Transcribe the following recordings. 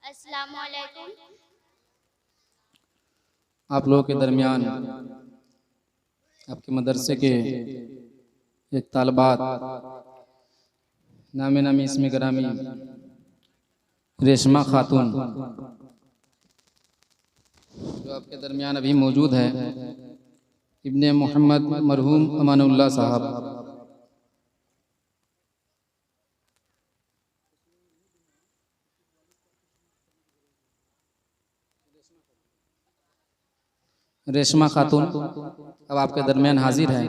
अस्सलामुअलैकुम। आप लोगों के दरमियान आपके मदरसे के एक तालबात नामे नामी इसमें ग्रामी रेशमा खातून जो आपके दरमियान अभी मौजूद है, इब्ने मोहम्मद मरहूम अमानुल्लाह साहब। रेशमा खातून अब आपके दरमियान हाजिर है।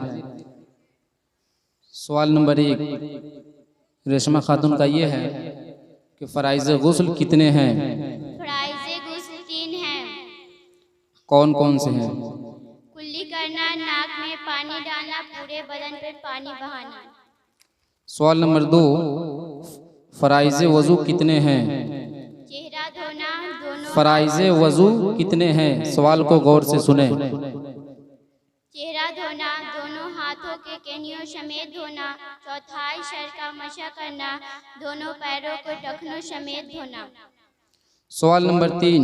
सवाल नंबर 1 रेशमा खातून का ये है कि फ़राइज़ गुस्ल कितने हैं? फराइज़े गुस्ल 3 हैं। कौन कौन से हैं? कुल्ली करना, नाक में पानी डालना, पूरे बदन पर पानी बहाना। सवाल नंबर 2 फ़राइज़ वज़ू कितने हैं? चेहरा धोना, दोनों फ़राइज़ वज़ू कितने हैं? सवाल को गौर से सुने। चेहरा धोना, दोनों हाथों के केनियों समेत धोना, चौथाई सर का मशा करना, दोनों पैरों को टखनों समेत धोना। सवाल नंबर 3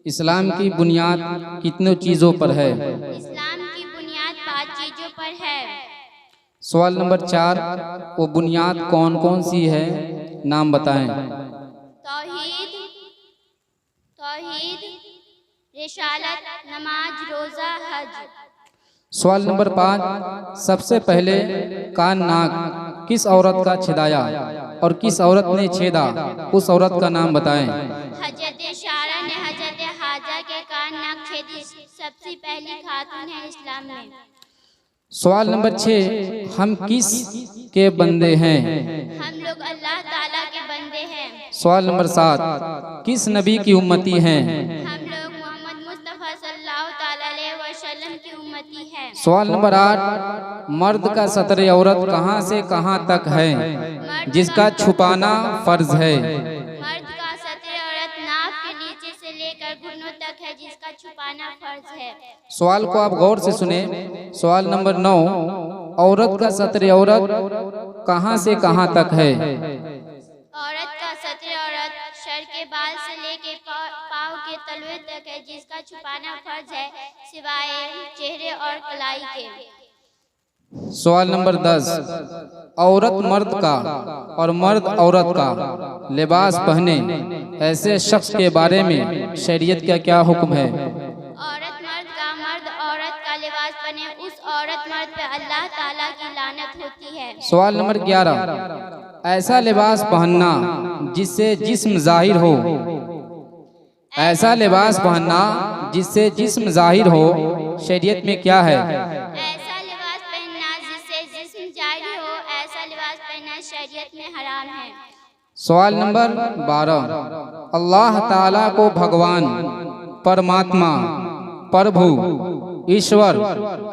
इस्लाम की बुनियाद कितनों चीज़ों पर है? इस्लाम की बुनियाद 5 चीजों पर है। सवाल नंबर 4 वो बुनियाद कौन कौन सी है, नाम बताएं। तौहीद, तौहीद, रिसालत, नमाज, रोजा, हज। सवाल नंबर 5 सबसे पहले कान नाक किस औरत का छेदाया और किस औरत ने छेदा, उस औरत का नाम बताएं। हजरत शारा ने हजरत हाजा के कान नाक छेदी, सबसे पहली खातून है इस्लाम में। सवाल नंबर 6 हम किस के बंदे हैं? हम लोग अल्लाह ताला के बंदे हैं। सवाल नंबर 7 किस नबी की उम्मती हैं? हम लोग मोहम्मद मुस्तफ़ा सल्लल्लाहु ताला अलैहि वसल्लम की उम्मती हैं। सवाल नंबर 8 मर्द का सतर औरत कहाँ से कहाँ तक है जिसका छुपाना फर्ज है? मर्द का सतर औरत नाक के नीचे से लेकर घुटनों तक है, जिसका छुपाना फर्ज है। सवाल को आप गौर से सुने। सवाल नंबर 9 औरत का सतर औरत कहाँ से कहाँ तक है? औरत का सतर औरत सर के बाल से लेकर पाँव के तलवे तक है, जिसका छुपाना फर्ज है सिवाय चेहरे और कलाई के। सवाल नंबर 10 औरत मर्द का और मर्द औरत का लिबास पहने ऐसे शख्स के बारे में शरीयत का क्या हुक्म है? औरत मर्द का, मर्द औरत का लिबास पहने उस औरत मर्द पे अल्लाह ताला की लानत होती है। सवाल नंबर 11 ऐसा लिबास पहनना जिससे जिस्म जाहिर हो, ऐसा लिबास पहनना जिससे जिस्म जाहिर हो शरीयत में क्या है? ऐसा लिबास पहनना जिससे जिस्म जाहिर हो, ऐसा लिबास पहनना शरीयत में हराम है। सवाल नंबर 12 अल्लाह ताला को भगवान, परमात्मा, प्रभु, ईश्वर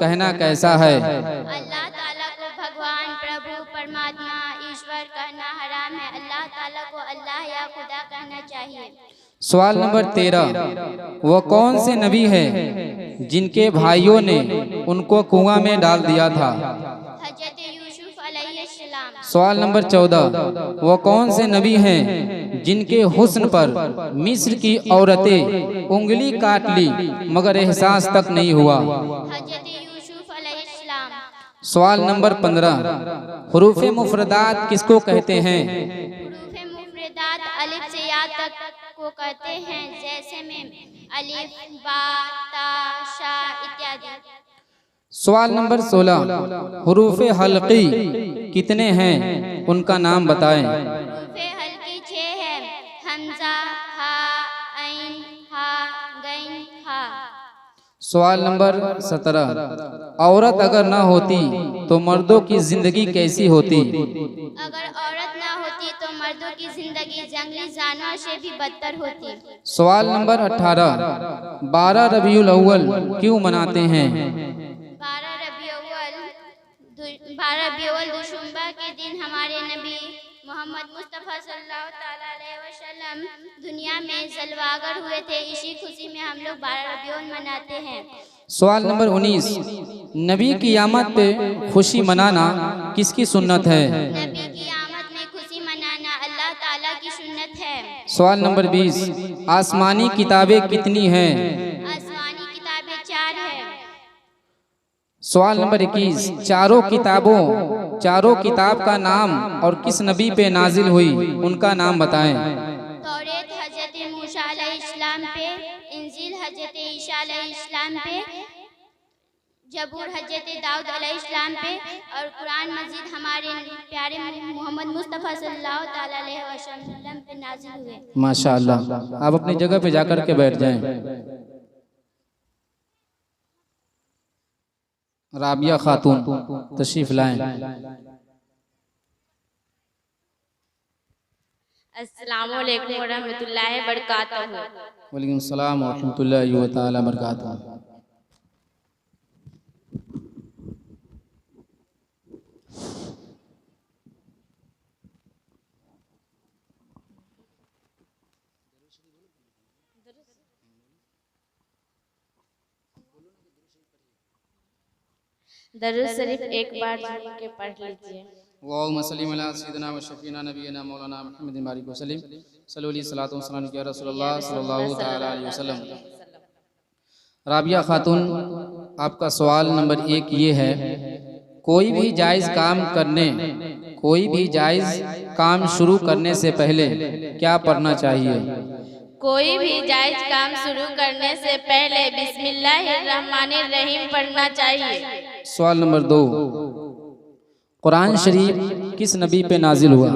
कहना कैसा है? अल्लाह ताला को भगवान, प्रभु, परमात्मा, ईश्वर कहना हराम है। अल्लाह ताला को अल्लाह या खुदा कहना चाहिए। सवाल नंबर 13 वो कौन से नबी हैं जिनके भाइयों ने उनको कुआं में डाल दिया था? हजरत यूसुफ अलैहिस्सलाम। सवाल नंबर 14 वो कौन से नबी हैं जिनके हुस्न पर मिस्र की औरतें उंगली काट ली मगर एहसास तक नहीं हुआ? हजरत यूसुफ अलैहिस्सलाम। सवाल नंबर 15 हुरूफ मुफरदात किसको कहते हैं? हुरूफ मुफरदात अलिफ से या तक को कहते हैं, जैसे में अलिफ, बा, ता, शा इत्यादि। सवाल नंबर 16 हुरूफ हल्की कितने हैं, उनका नाम बताएं। हुरूफ हल्की 6 है, हमजा, हा, ऐन, हा, गैन, हा। सवाल नंबर 17 औरत अगर ना होती तो मर्दों की जिंदगी कैसी होती? अगर औरत ना होती तो मर्दों की जिंदगी जंगली जानवर से भी बदतर होती। सवाल नंबर 18 12 रबीउल अव्वल क्यों मनाते हैं? 12 रबीउल दुशंबा के दिन हमारे नबी मोहम्मद मुस्तफ़ा सल्लल्लाहु ताला अलैहि वसल्लम दुनिया में जलवागर हुए थे। इसी खुशी में हम लोग 12 रबीउल मनाते हैं। सवाल नंबर 19 नबी की आमद पे खुशी मनाना किसकी सुन्नत है? नबी की आमद में खुशी मनाना अल्लाह ताला की सुन्नत है। सवाल नंबर 20, आसमानी किताबें कितनी हैं? आसमानी किताबें 4 है। सवाल नंबर 21, चारों किताब का नाम और किस नबी पे नाजिल हुई, उनका नाम बताएं। तौरेत हजरत मूसा अलैहिस्सलाम पे, इंजील हजरत ईसा अलैहिस्सलाम पे, जबूर हजरत दाऊद अलैहिस्सलाम पे और कुरान मजीद हमारे प्यारे मोहम्मद मुस्तफ़ा सल्लल्लाहु ताला अलैहि वसल्लम पे नाज़िल हुए। माशाअल्लाह, आप अपनी जगह पे जाकर के बैठ जाएं। राबिया खातून तशरीफ लाएं। अस्सलामु अलैकुम व रहमतुल्लाहि व बरकातहू। वालेकुम सलाम व रहमतुल्लाहि व तआला बरकातहू। दरूद शरीफ एक बार सुन के पढ़ लीजिए। अल्लाहुम्मा सल्ली अला सय्यिदिना व शफीना नबीना मौलाना मुहम्मदिन बारिक वसल्लम सल्लल्लाहु अलैहि व सल्लम या रसूलुल्लाह सल्लल्लाहु तआला अलैहि वसल्लम। राबिया खातून, आपका सवाल नंबर 1 ये है, कोई भी जायज़ काम शुरू करने से पहले क्या पढ़ना चाहिए? कोई भी जायज काम शुरू करने से पहले बिस्मिल्लाहिर्रहमानिर्रहीम पढ़ना चाहिए। सवाल नंबर 2, कुरान शरीफ किस नबी पे नाजिल हुआ?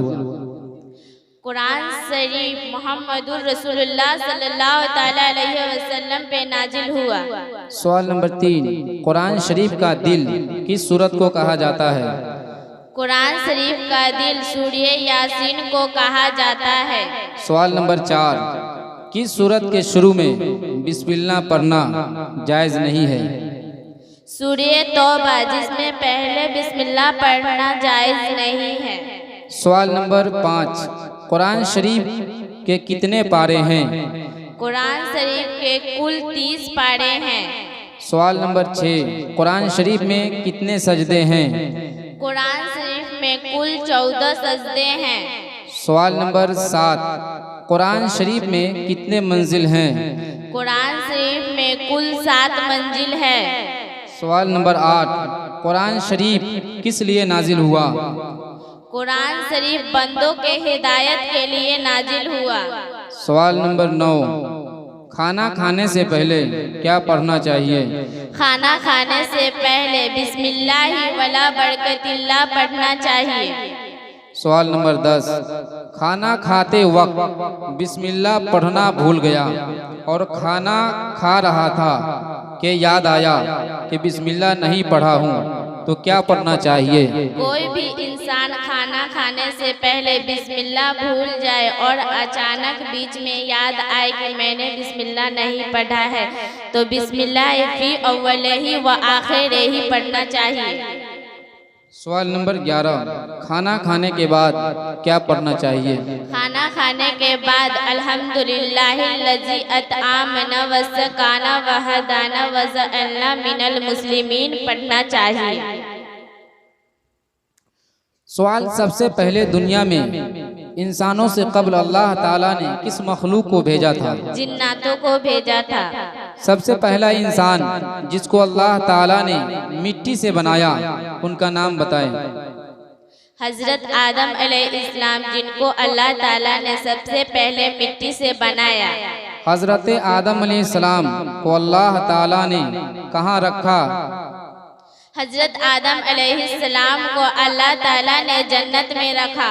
कुरान शरीफ मोहम्मदुर रसूलुल्लाह सल्लल्लाहु ताला अलैहि वसल्लम पे नाजिल हुआ। सवाल नंबर 3, कुरान शरीफ का दिल किस सूरत को कहा जाता है? कुरान शरीफ का दिल सूरह यासीन को कहा जाता है। सवाल नंबर 4, किस सूरत के शुरू में बिस्मिल्लाह पढ़ना जायज़ नहीं है? सूरह तौबा, जिसमें पहले बिस्मिल्लाह पढ़ना जायज़ नहीं है। सवाल नंबर 5, कुरान शरीफ के कितने पारे हैं? कुरान शरीफ के कुल 30 पारे हैं। सवाल नंबर 6, कुरान शरीफ में कितने सजदे हैं? कुरान शरीफ में कुल 14 सजदे हैं। सवाल नंबर 7, कुरान शरीफ में कितने मंजिल हैं? कुरान शरीफ में कुल 7 मंजिल है। सवाल नंबर 8, कुरान शरीफ किस लिए नाजिल हुआ? कुरान शरीफ बंदों के हिदायत के लिए नाजिल हुआ। सवाल नंबर 9, खाना खाने से पहले क्या पढ़ना चाहिए? खाना खाने से पहले बिस्मिल्लाहि वला बरकतिल्लाह पढ़ना चाहिए। सवाल नंबर 10, खाना खाते वक्त बिस्मिल्लाह पढ़ना भूल गया और खाना खा रहा था कि याद आया कि बिस्मिल्लाह नहीं पढ़ा हूँ, तो क्या पढ़ना चाहिए? कोई भी इंसान खाना खाने से पहले बिस्मिल्लाह भूल जाए और अचानक बीच में याद आए कि मैंने बिस्मिल्लाह नहीं पढ़ा है, तो बिस्मिल्लाह फी अव्वलिही व आखिरिही पढ़ना चाहिए। सवाल नंबर 11, खाना खाने के बाद क्या पढ़ना चाहिए? खाना खाने के बाद अल्हम्दुलिल्लाहिल्लज़ी अतआमना व सकाना व हदाना व जअलना मिनल मुस्लिमीन पढ़ना चाहिए। सवाल, सबसे पहले दुनिया में इंसानों से कब्ल अल्लाह ताला ने किस मखलूक को भेजा था? जिन्नातों को भेजा था। सबसे पहला इंसान जिसको अल्लाह ताला ने मिट्टी से बनाया, उनका नाम बताएं। हजरत आदम अलैहिस्सलाम, जिनको अल्लाह ताला ने सबसे पहले मिट्टी से बनाया। हजरत आदम अलैहिस्सलाम को अल्लाह ताला ने कहाँ रखा? हजरत आदम अलैहिस्सलाम को अल्लाह ताला ने जन्नत में रखा।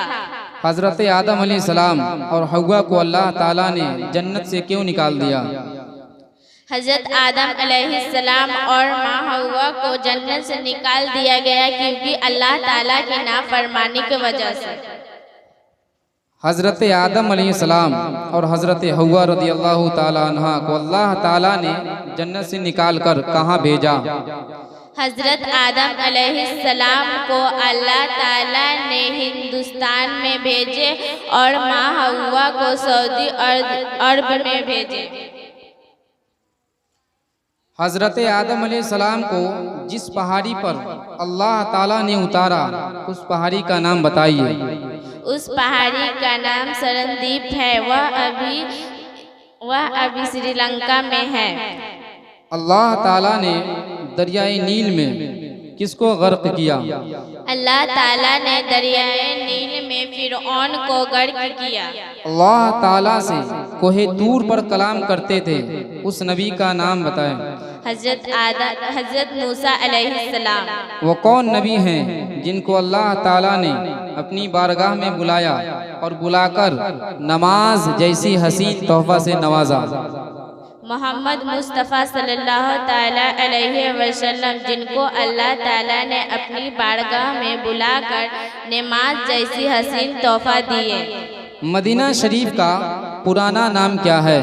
हजरत आदम अलैहिस्सलाम और हव्वा को अल्लाह ताला ने जन्नत से क्यों निकाल दिया? हजरत आदम अलैहिस्सलाम और माँ हव्वा को जन्नत से निकाल दिया गया क्योंकि अल्लाह ताला की नाफरमानी की वजह से। हजरत आदम अलैहिस्सलाम और हजरत हव्वा रज़ियल्लाहु ताला अन्हा को अल्लाह ताला ने जन्नत से निकाल कर कहाँ भेजा? हजरत आदम अलैहिस्सलाम को अल्लाह ताला ने हिंदुस्तान में भेजे और माँ हव्वा को सऊदी अरब में भेजे। हजरत आदम अलैहिस्सलाम को जिस पहाड़ी पर अल्लाह ताला ने उतारा, उस पहाड़ी का नाम बताइए। उस पहाड़ी का नाम सरनदीप है, वह अभी श्रीलंका में है। अल्लाह ताला ने दरियाए नील में किसको गर्क किया? अल्लाह ताला ने दरियाए नील में फिरऔन को गर्क किया। अल्लाह ताला से कोहे तूर पर कलाम करते थे, उस नबी का नाम बताएं। हजरत मूसा अलैहिस्सलाम। वो कौन नबी हैं जिनको अल्लाह ताला ने अपनी बारगाह में बुलाया और बुलाकर नमाज जैसी हसीन तोहफा से नवाजा? मोहम्मद मुस्तफ़ा सल्लल्लाहु ताला अलैहि वसल्लम, जिनको अल्लाह ताला ने अपनी बारगाह में बुलाकर नमाज जैसी हसीन तोहफा दिए। मदीना शरीफ का पुराना नाम क्या है?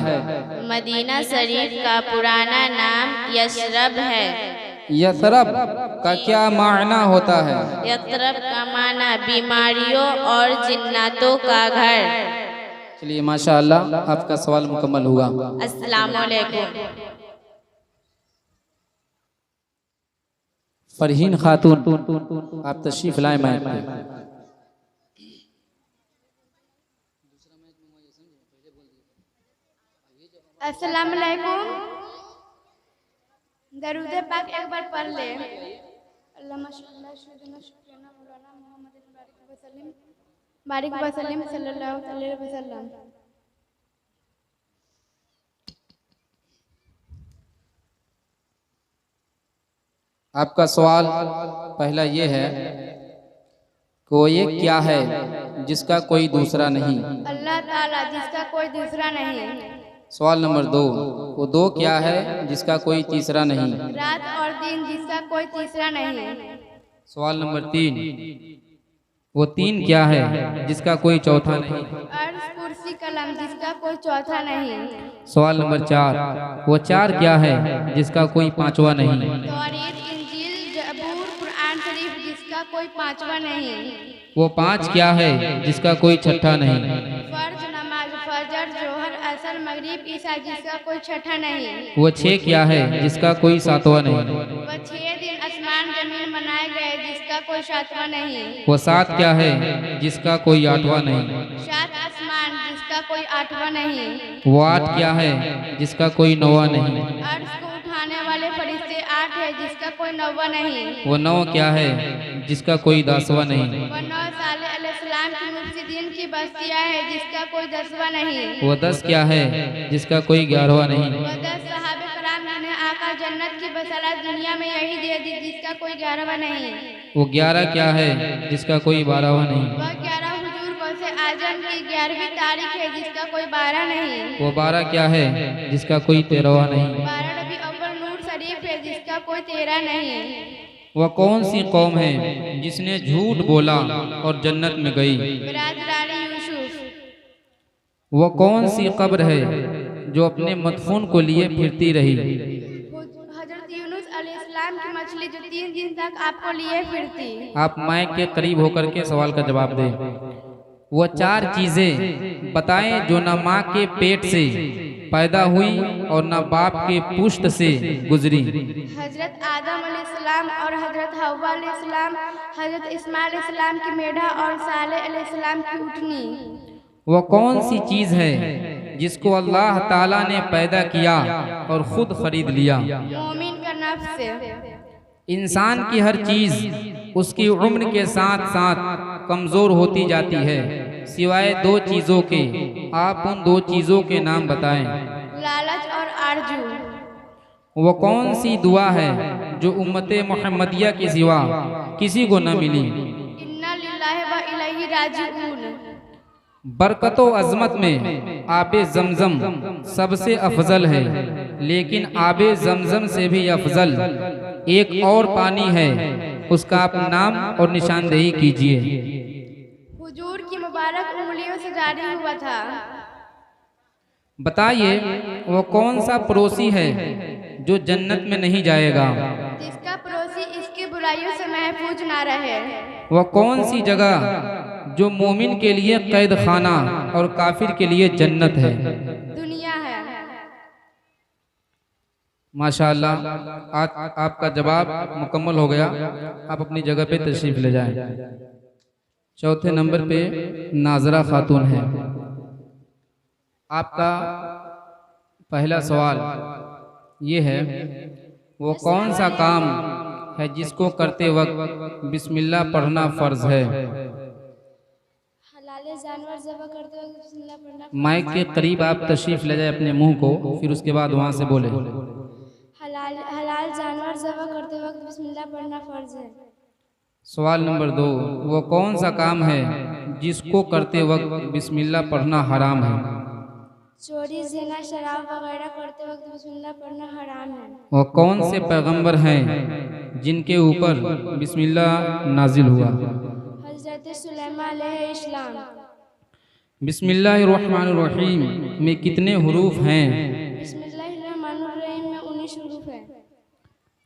मदीना शरीफ का पुराना नाम यशरब है। यथरब का क्या मायना होता है? यथरब का माना बीमारियों और जिन्नातों का घर। चलिए माशाअल्लाह, आपका सवाल मुकम्मल हुआ। अस्सलाम वालेकुम। फरहीन खातून, आप तशरीफ लाए माइक पे। अस्सलाम वालेकुम। दरूद पाक एक बार पढ़ ले। अल्लाहुम्मा सल्ली अला सय्यिदिना मौलाना मुहम्मद बारिक वसल्लम सल्लल्लाहु अलैहि वसल्लम। आपका सवाल पहला ये है कि वो ये क्या है जिसका कोई दूसरा नहीं? अल्लाह ताला, जिसका कोई दूसरा नहीं। सवाल नंबर 2, वो 2 क्या है जिसका कोई तीसरा नहीं? रात और दिन, जिसका कोई तीसरा नहीं। सवाल नंबर 3, वो 3 क्या है जिसका कोई चौथा नहीं? अर्श, कुर्सी, कलम, जिसका कोई चौथा नहीं। सवाल नंबर 4, वो 4 क्या है जिसका कोई पांचवा नहीं? तौरीत, इंजील, जबूर, कुरान शरीफ, जिसका कोई पांचवा नहीं। वो 5 क्या है जिसका कोई छठा नहीं? फर्ज, नमाज, फजर, जोहर, असर, मगरिब, ईशा, जिसका कोई छठा नहीं। वो 6 क्या है जिसका कोई सातवां नहीं? वह 6 दिन आसमान जमीन बनाए गए, जिसका कोई सातवां नहीं। वो 7 क्या है जिसका कोई आठवां नहीं? 7 आसमान, जिसका कोई आठवां नहीं। वो 8 क्या है जिसका कोई नौवां नहीं? अर्श को उठाने वाले फरिश्ते 8 है, जिसका कोई 9वां नहीं। वो 9 क्या है जिसका कोई 10वां नहीं? वह 9 साले अलैहिस्सलाम की मुफसिदीन की बस्तियां है, जिसका कोई 10वां नहीं। वो 10 क्या है जिसका कोई 11वां नहीं? वह 10 सहाबे कराम जिन्हें आका जन्नत की बशरत दुनिया में यही दे दी, जिसका कोई 11वां नहीं। वो 11 क्या है जिसका कोई 12वां नहीं? वह 11 हुजूर गौसे आजम की 11वीं तारीख है, जिसका कोई 12 नहीं। वो 12 क्या है जिसका कोई 13वां नहीं? 12 रबी अव्वल नूर शरीफ है, जिसका कोई 13 नहीं। वह कौन सी कौम है जिसने झूठ बोला और जन्नत में गई? बिरादरानी यूसुफ। वह कौन सी कब्र है जो अपने मदफून को लिए फिरती रही? हजरत यूनुस अलैहिस्सलाम की मछली, जो 3 दिन तक आपको लिए फिरती। आप माइक के करीब होकर के सवाल का जवाब दें। वो 4 चीजें बताएं जो न माँ के पेट से पैदा हुई और न बाप के पुश्त से गुजरी। हजरत आदम अलैहिस्सलाम और हजरत हव्वा अलैहिस्सलाम, हजरत इस्माइल अलैहिस्सलाम की मेढा और सालेह अलैहिस्सलाम की ऊँटनी। वो कौन सी चीज है जिसको अल्लाह ताला ने पैदा किया और खुद खरीद लिया? मोमिन का नफ्स। इंसान की हर चीज उसकी उम्र के साथ साथ कमजोर होती जाती है सिवाय 2 चीजों के। आप उन 2 चीजों के नाम बताएं। लालच और आरजू। वो कौन सी दुआ है जो उम्मते मोहम्मदिया के सिवा किसी को न मिली? इन्ना लिल्लाहि व इलैहि राजिऊन। बरकतो अजमत में आबे जमजम सबसे अफजल है, लेकिन आबे जमजम से भी अफजल एक और पानी है, उसका आप नाम और निशानदेही कीजिए। हुजूर की मुबारक उंगलियों से जारी हुआ था। बताइए वो कौन सा पड़ोसी है जो जन्नत में नहीं जाएगा? जिसका पड़ोसी इसकी बुराइयों से महफूज ना रहे। वह कौन सी जगह जो मोमिन के लिए कैद खाना और काफिर के लिए जन्नत है? दुनिया है। माशाअल्लाह, आपका जवाब मुकम्मल हो गया। आप अपनी जगह पे तशरीफ ले जाएं। चौथे नंबर पे नाजरा खातून है। आपका पहला सवाल ये है, वो कौन सा काम है जिसको करते वक्त बिस्मिल्लाह पढ़ना फर्ज है? हलाल जानवर ज़बह करते वक्त बिस्मिल्लाह पढ़ना माइक के करीब आप तशरीफ ले जाए अपने मुंह को, फिर उसके बाद वहाँ से बोले। हलाल जानवर ज़बह करते वक्त बिस्मिल्लाह पढ़ना फर्ज है। सवाल नंबर 2, वो कौन सा काम है जिसको करते वक्त बिस्मिल्लाह पढ़ना हराम है? चोरी, ज़िना, शराब वगैरह करते वक्त बिस्मिल्लाह पढ़ना हराम है। वो कौन से पैगंबर हैं जिनके ऊपर बिस्मिल्लाह नाजिल हुआ? हज़रत सुलेमान अलैहिस्सलाम। बिस्मिल्लाहिर्रहमानिर्रहीम में कितने हुरूफ हैं? बिस्मिल्लाहिर्रहमानिर्रहीम में 19 हुरूफ है।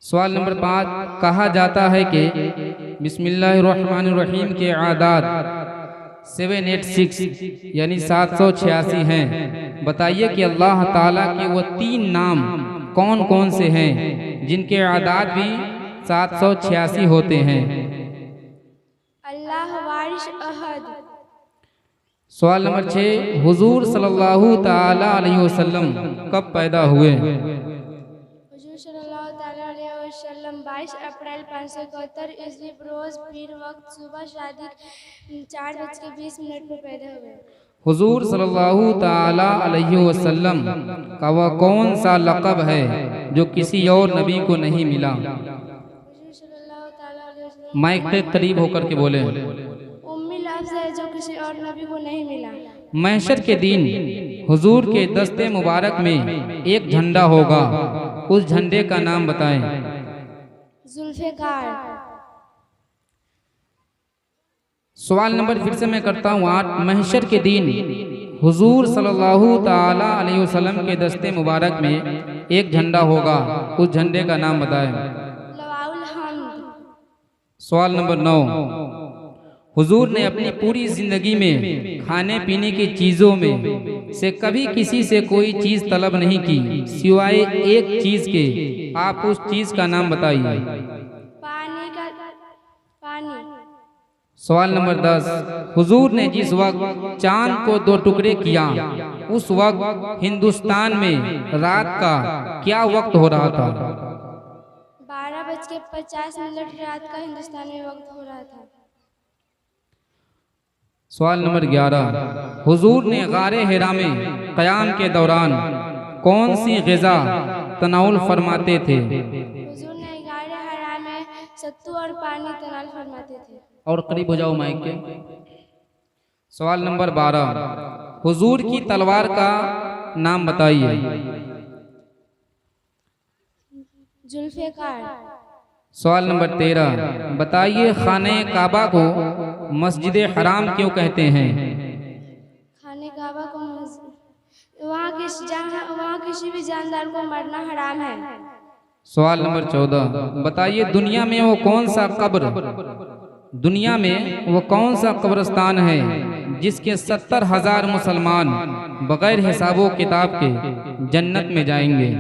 सवाल नंबर 5, कहा जाता है कि बिस्मिल्लाहिर्रहमानिर्रहीम के आदाद 786 यानी 786 हैं। बताइए कि अल्लाह ताला के वो 3 नाम कौन कौन से हैं जिनके आदाद भी 786 होते हैं? अल्लाह वारिस अहद। सवाल नंबर 6, हुजूर सल्लल्लाहु ताला अलैहि वसल्लम कब पैदा हुए? हुजूर सल्लल्लाहु ताला अलैहि वसल्लम 22 अप्रैल 571 ईस्वी बरोज पीर वक्त सुबह शादी 4:20 पर पैदा हुए। हुजूर सल्लल्लाहु ताला अलैहि वसल्लम का वह कौन सा लक़ब है जो किसी और नबी को नहीं मिला? हुजूर सल्लल्लाहु ताला अलैहि वसल्लम माइक के करीब होकर के बोले। उम्मी लफ्ज़ है जो किसी और नबी को नहीं मिला। महशर के दिन हुजूर के दस्ते मुबारक में एक झंडा होगा, उस झंडे का नाम बताएं। जुल्फ़िकार। सवाल नंबर फिर से मैं करता हूँ 8, महशर के दिन हुजूर सल्लल्लाहु ताला अलैहि वसल्लम के दस्ते मुबारक में एक झंडा होगा, उस झंडे का नाम बताएं। लवाउल हम्द। सवाल नंबर 9, हुजूर ने अपनी पूरी जिंदगी में खाने पीने की चीजों में से कभी किसी से कोई चीज तलब नहीं की सिवाय एक चीज के, आप उस चीज का नाम बताइए। पानी। सवाल नंबर 10, हुजूर ने जिस वक्त चांद को 2 टुकड़े किया उस वक्त हिंदुस्तान में रात का क्या वक्त हो रहा था? 12:50 रात का हिंदुस्तान में वक्त हो रहा था। सवाल नंबर 11, हुजूर ने गारे हिरा में क़याम के दौरान कौन सी ग़िज़ा तनाउल फरमाते थे? हुजूर ने गारे हिरा में सत्तू और पानी तनाउल फरमाते थे। और करीब हो जाओ माइक के। सवाल नंबर 12, हुजूर की तलवार का नाम बताइए। जुल्फ़िकार। सवाल नंबर 13, बताइए खाने काबा को मस्जिद हराम क्यों कहते हैं? खाने काबा को वहाँ किसी भी जानदार को मरना हराम है। सवाल नंबर 14, बताइए दुनिया में वो कौन सा कब्रिस्तान है जिसके 70,000 मुसलमान बगैर हिसाबो किताब के जन्नत में जाएंगे?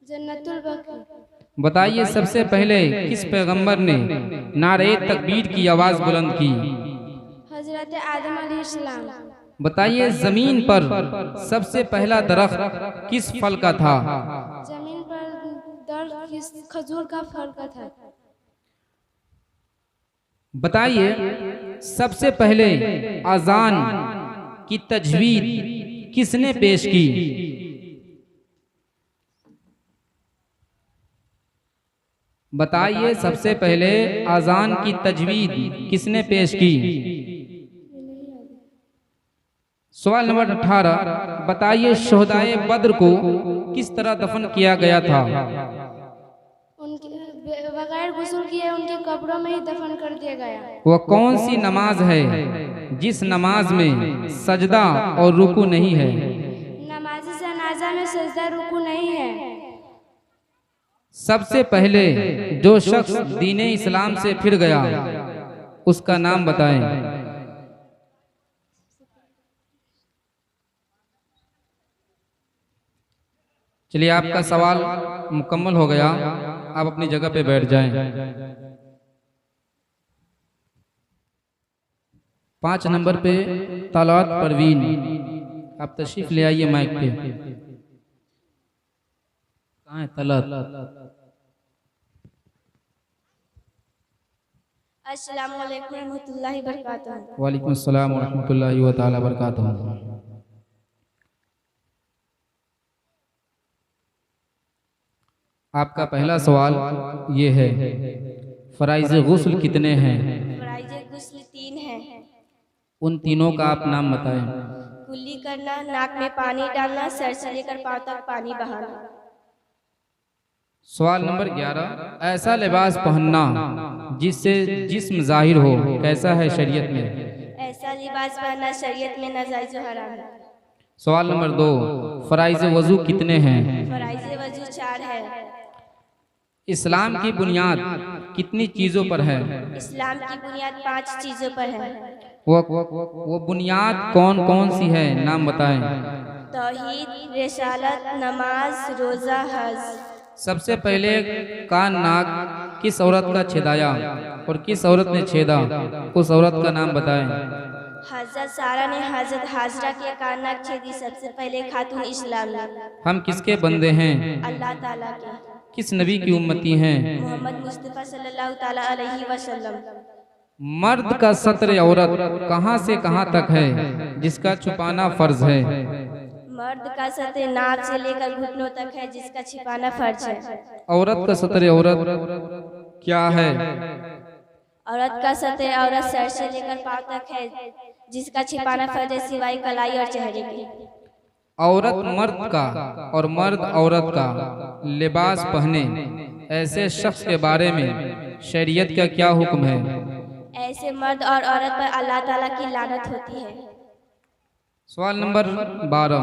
जन्नतुल बकी। बताइए सबसे पहले किस पैगंबर ने नारे तकबीर की आवाज बुलंद की? हजरत आदम अलैहिस्सलाम। बताइए जमीन पर सबसे पहला दरख्त किस फल का था? जमीन पर दरख्त खजूर का फल का था। बताइए सबसे पहले अजान की तजवीद किसने पेश की? बताइए सबसे पहले अजान की तजवीद किसने पेश की? सवाल नंबर 18, बताइए शोहदाए बद्र को किस तरह दफन किया गया था? उनके बगैर गुस्ल किए उनकी कब्रों में ही दफन कर दिया गया। वह कौन सी नमाज है जिस नमाज में सजदा और रुकू नहीं है? नमाज जनाजा में सजदा रुकू नहीं है। सबसे पहले जो शख्स दीने इस्लाम से फिर गया उसका नाम बताएं। चलिए आपका सवाल मुकम्मल हो गया, आप अपनी जगह पे बैठ जाएं। 5 नंबर पे तलत परवीन, आप तशरीफ ले आइए माइक पे। कहाँ है तलत? अस्सलामु अलैकुम रहमतुल्लाहि बरकातहू। वालेकुम अस्सलाम व रहमतुल्लाहि व तआला बरकातहू। आपका पहला सवाल ये है, फराइज़ गुस्ल कितने हैं? फराइज़ गुस्ल 3 है। उन तीनों का आप नाम बताएं। कुल्ली करना, नाक में पानी डालना, सर से लेकर पाँव तक पानी बहाना। सवाल नंबर 11, ऐसा लिबास पहनना जिससे जिस्म जाहिर हो, कैसा है शरीयत में? ऐसा लिबास पहनना शरीयत में नाजायज़ व हराम है। सवाल नंबर 2, फराइज़ वज़ू कितने हैं? फराइज़ वज़ू 4 है। इस्लाम की बुनियाद कितनी चीज़ों पर है? इस्लाम की बुनियाद 5 चीज़ों पर है। वो बुनियाद कौन कौन सी है, नाम बताएं। तौहीद, रिसालत, नमाज, रोज़ा, हज। सबसे पहले कान नाक किस औरत का छेदाया और किस औरत ने छेदा, उस औरत का नाम बताएं। हज़रत सारा ने हज़रत हाजरा के कान नाक छेदी, सबसे पहले खातून इस्लाम में। हम किसके बंदे हैं? अल्लाह ताला के। किस नबी की उम्मती हैं? मोहम्मद मुस्तफ़ा सल्लल्लाहु ताला अलैहि वसल्लम। मर्द का सत्र औरत कहाँ से कहाँ तक है जिसका छुपाना फर्ज है? मर्द का सत्र नाभ से लेकर घुटनों तक है, जिसका छिपाना फर्ज है। औरत का सत्र औरत क्या है? औरत का सत्र औरत सर से लेकर पाँव तक है, जिसका छिपाना फर्ज है सिवाय कलाई और चेहरे के। औरत मर्द का और मर्द औरत का लिबास पहने ऐसे शख्स के बारे में शरीयत का क्या हुक्म है? ऐसे मर्द और औरत पर अल्लाह ताला की लानत होती है। सवाल नंबर 12,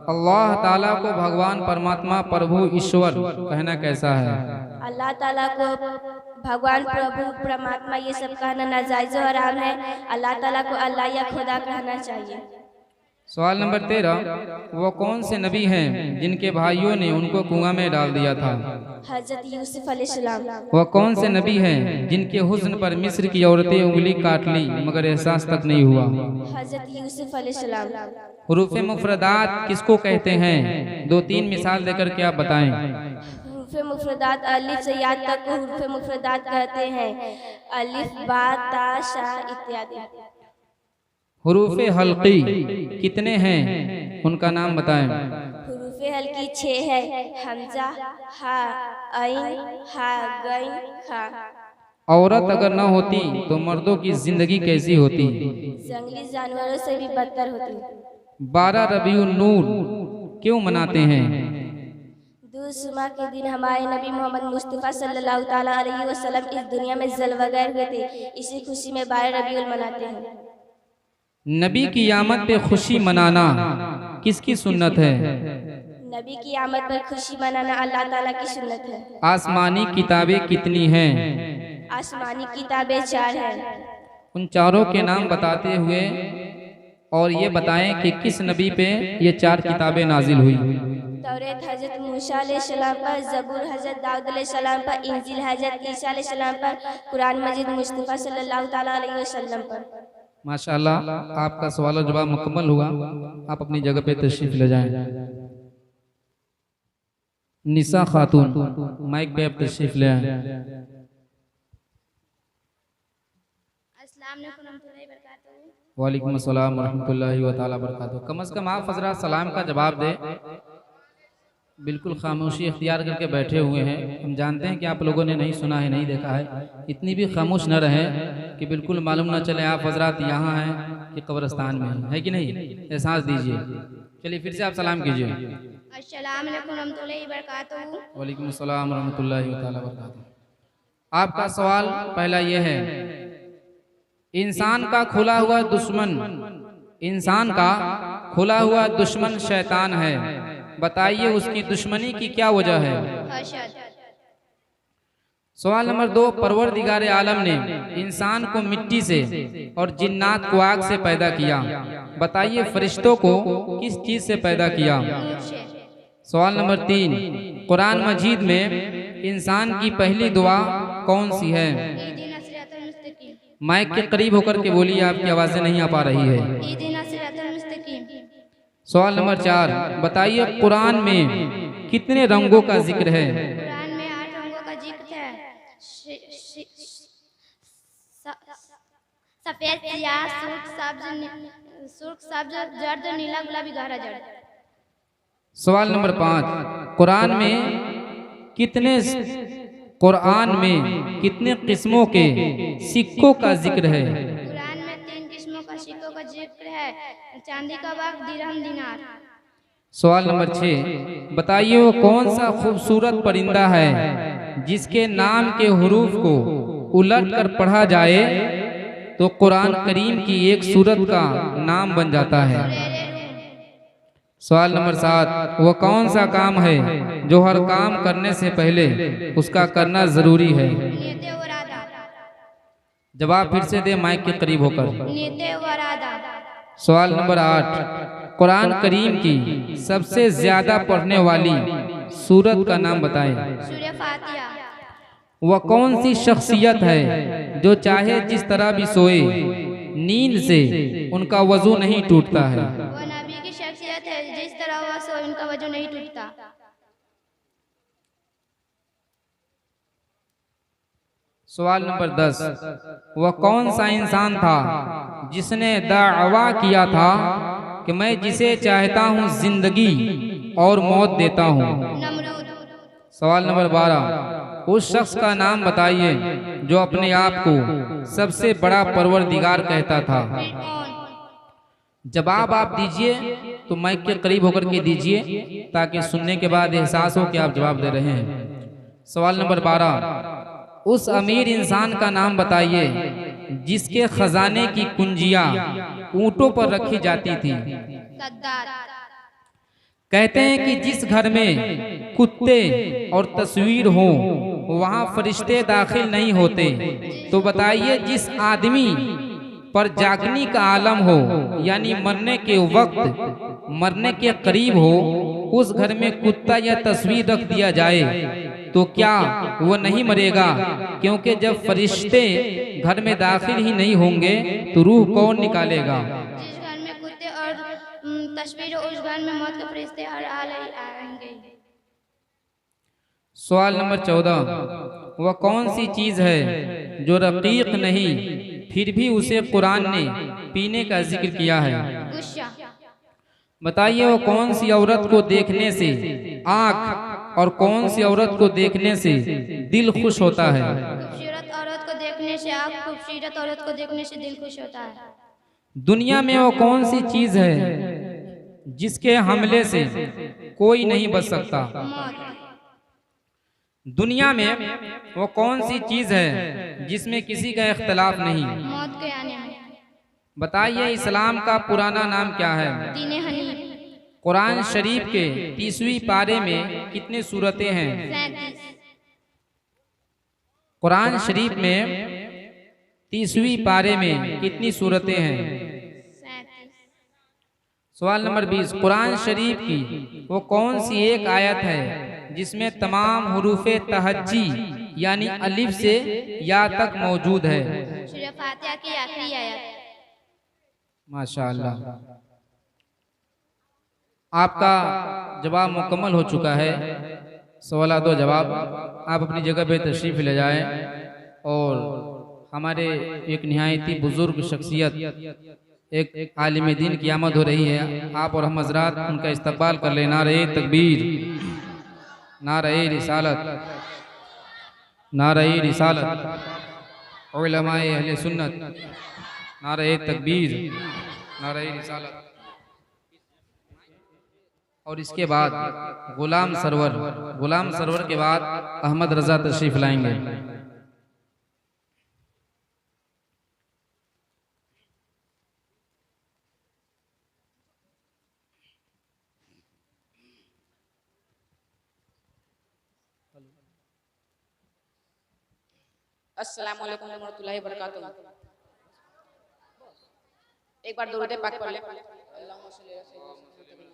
अल्लाह ताला को भगवान परमात्मा प्रभु ईश्वर कहना कैसा है? अल्लाह ताला को भगवान प्रभु परमात्मा ये सब कहना नाजायज़ और हराम है। अल्लाह ताला को अल्लाह या खुदा कहना चाहिए। सवाल नंबर 13, वो कौन से नबी हैं जिनके भाइयों ने उनको कुआं में डाल दिया था? हज़रत यूसुफ अलैहिस्सलाम। वह कौन से नबी हैं जिनके हुस्न पर मिस्र की औरतें उंगली काट ली मगर एहसास तक नहीं हुआ? हज़रत यूसुफ अलैहिस्सलाम। हुरूफ मुफरदात किसको कहते हैं? 2-3 मिसाल देकर के आप बताएं। हुरूफ मुफरदात अलिफ से याद तक को हुरूफ मुफरदात कहते हैं। अलिफ, बा, ता, शा इत्यादि। हुरूफ हल्की कितने हैं, उनका नाम बताएं। हुरूफ हल्की 6 है। हमजा, हा, ऐन, हा, गैन, खा। औरत अगर न होती तो मर्दों की जिंदगी कैसी होती? जंगली जानवरों से भी बदतर होती। 12 रबीउन नूर क्यों मनाते हैं? दुशमा के दिन हमारे नबी मोहम्मद मुस्तफ़ा सल्लल्लाहु ताला अलैहि वसल्लम इस दुनिया में जलवगर हुए थे। इसी खुशी में 12 रबीउल मनाते हैं। नबी की आमद पे खुशी मनाना किसकी सुन्नत है? नबी की आमद पर खुशी मनाना अल्लाह ताला की सुन्नत है। आसमानी किताबें कितनी हैं? आसमानी किताबें 4 हैं। उन चारों के नाम बताते हुए और ये बताएं कि किस नबी पे ये 4 किताबें नाजिल हुई? तौरेत हज़रत मूसा अलैहिस्सलाम पर, ज़बूर हज़रत दाऊद अलैहिस्सलाम पर, इंजील हज़रत ईसा अलैहिस्सलाम पर, कुरान मजीद मुस्तफ़ा सल्लल्लाहु ताला अलैहि वसल्लम पर। माशाअल्लाह, आपका सवाल और जवाब मुकम्मल हुआ। आप अपनी जगह पे तशरीफ ले जाएं। निसा खातून माइक पे आप तशरीफ ले आए। वालेकुम अस्सलाम व रहमतुल्लाहि व तआला बरकातहू। कम से कम आप हज़रात सलाम का जवाब दे। बिल्कुल खामोशी इख्तियार करके बैठे हुए हैं। हम जानते हैं कि आप लोगों ने नहीं सुना है, नहीं देखा है। इतनी भी खामोश न रहे कि बिल्कुल मालूम न चले आप हजरात यहाँ हैं कि कब्रिस्तान में है कि नहीं। एहसास दीजिए। चलिए फिर से आप सलाम कीजिए। अस्सलाम वालेकुम रहमतुल्लाहि बरकातहू। वालेकुम अस्सलाम रहमतुल्लाहि व तआला बरकातहू। आपका सवाल पहला ये है, इंसान का खुला हुआ दुश्मन शैतान है, बताइए उसकी दुश्मनी की क्या वजह है? सवाल नंबर 2, परवरदिगार आलम ने इंसान को मिट्टी से और जिन्नात को आग से पैदा किया, बताइए फरिश्तों को किस चीज से पैदा किया? सवाल नंबर 3, कुरान मजीद में इंसान की पहली दुआ कौन सी है? माइक के करीब होकर के बोलिए, आपकी आवाजें नहीं आ पा रही है। इहदिना सिरातल मुस्तकीम। सवाल नंबर 4, बताइए कुरान में कितने रंगों का जिक्र है? कुरान में 8 रंगों का जिक्र है। सफेद, सियाह, सुर्ख, सब्ज, जर्द, नीला, गुलाबी, गहरा जर्द। सवाल नंबर 5, कुरान में कितने किस्मों के सिक्कों का जिक्र है? कुरान में 3 किस्मों का सिक्कों का जिक्र है। चांदी का वक्त, दिरहम, दिनार। सवाल नंबर 6, बताइए वो कौन सा खूबसूरत परिंदा है जिसके नाम के हुरूफ को उलट कर पढ़ा जाए तो कुरान करीम की एक सूरत का नाम बन जाता है? सवाल नंबर 7, वो कौन सा काम है जो हर काम करने से पहले उसका करना जरूरी है? नियत व इरादा। जवाब फिर से दे माइक के करीब होकर। नियत व इरादा। सवाल नंबर 8, कुरान करीम की सबसे ज्यादा पढ़ने वाली सूरत का नाम बताएं। सूरह फातिहा। वह कौन सी शख्सियत है जो चाहे जिस तरह भी सोए नींद से उनका वजू नहीं टूटता है? वो नबी की शख्सियत है, जिस तरह वह सोए उनका वजू नहीं टूटता। सवाल नंबर 10, वह कौन सा इंसान था जिसने दावा किया था कि मैं जिसे चाहता हूँ जिंदगी और मौत देता हूँ? नमरूद। सवाल नंबर 12, उस शख्स का नाम बताइए जो अपने आप को सबसे बड़ा परवरदिगार कहता था। जवाब आप दीजिए तो माइक के करीब होकर के दीजिए ताकि सुनने के बाद एहसास हो कि आप जवाब दे रहे हैं। सवाल नंबर 12, उस अमीर इंसान का नाम बताइए जिसके खजाने की कुंजियां ऊंटों पर रखी जाती थी। सद्दार। कहते हैं कि जिस घर में कुत्ते और तस्वीर हो वहां फरिश्ते दाखिल नहीं होते। तो बताइए जिस आदमी पर जागने का आलम हो यानी मरने के वक्त मरने के करीब हो उस घर में कुत्ता या तस्वीर रख दिया जाए तो क्या वो नहीं मरेगा? क्योंकि जब फरिश्ते घर में दाखिल ही नहीं होंगे तो रूह कौन निकालेगा? जिस घर में कुत्ते और तस्वीर हो, उस घर में मौत के फरिश्ते हर हाल आएंगे। सवाल नंबर 14, वह कौन सी चीज है जो रकीक नहीं फिर भी उसे कुरान ने पीने का जिक्र किया है? गुस्सा। बताइए वो कौन सी औरत को देखने से आँख और कौन सी औरत को देखने से दिल खुश होता है? खूबसूरत औरत को देखने से आँख, खूबसूरत औरत को देखने से दिल खुश होता है। दुनिया में वो कौन सी चीज है जिसके हमले से कोई नहीं बच सकता? मौत। दुनिया में वो कौन सी चीज है जिसमें किसी का इख्तलाफ नहीं? मौत के आने में। बताइए इस्लाम का पुराना नाम क्या है? दीन हनीफ। कुरान शरीफ के 30वीं पारे में कितनी सूरतें हैं? 37। कुरान शरीफ में 30वीं पारे में कितनी सूरतें हैं? 37। सवाल नंबर 20, कुरान शरीफ की वो कौन सी एक आयत है जिसमें तमाम हुरूफे तहज्जी यानी अलिफ से या तक मौजूद है? सूरह फातिहा की आखिरी आयत। माशाअल्लाह, आपका जवाब मुकम्मल हो चुका है। सवाल दो जवाब आप अपनी जगह पे तशरीफ ले जाएं और हमारे एक निहायती बुजुर्ग शख्सियत एक आलिम दीन की आमद हो रही है। आप और हम हजरात उनका इस्तकबाल कर लें। नारे तकबीर, नारे रिसालत, नारे रिसालत, उलमाए अहले सुन्नत, नारे तकबीर, नारे रिसालत। और इसके बाद गुलाम सरवर के बाद अहमद रजा तशरीफ लाएंगे। अस्सलाम वालेकुम रहमतुल्लाहि व बरकातुहू। एक बार दुरूद पाक पढ़ ले। अल्लाहुम्मा सल्ली अला सय्यिदिना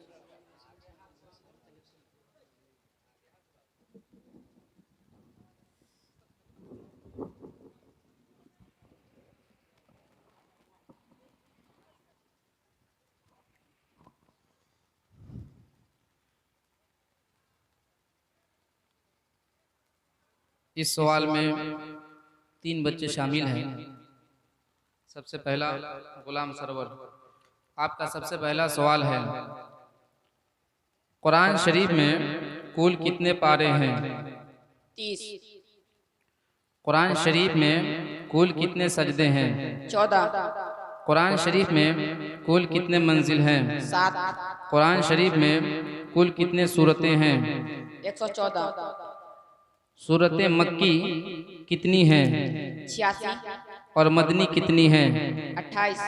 इस सवाल में 3 बच्चे शामिल हैं। सबसे पहला गुलाम सरवर, आपका सबसे पहला सवाल है, कुरान शरीफ में कुल कितने पारे हैं? 30, कुरान शरीफ में कुल कितने सजदे हैं? 14, कुरान शरीफ में कुल कितने मंजिल हैं? 7, कुरान शरीफ में कुल कितने सूरतें हैं? 114, सूरतें मक्की कितनी हैं 86, और मदनी कितनी हैं? 28,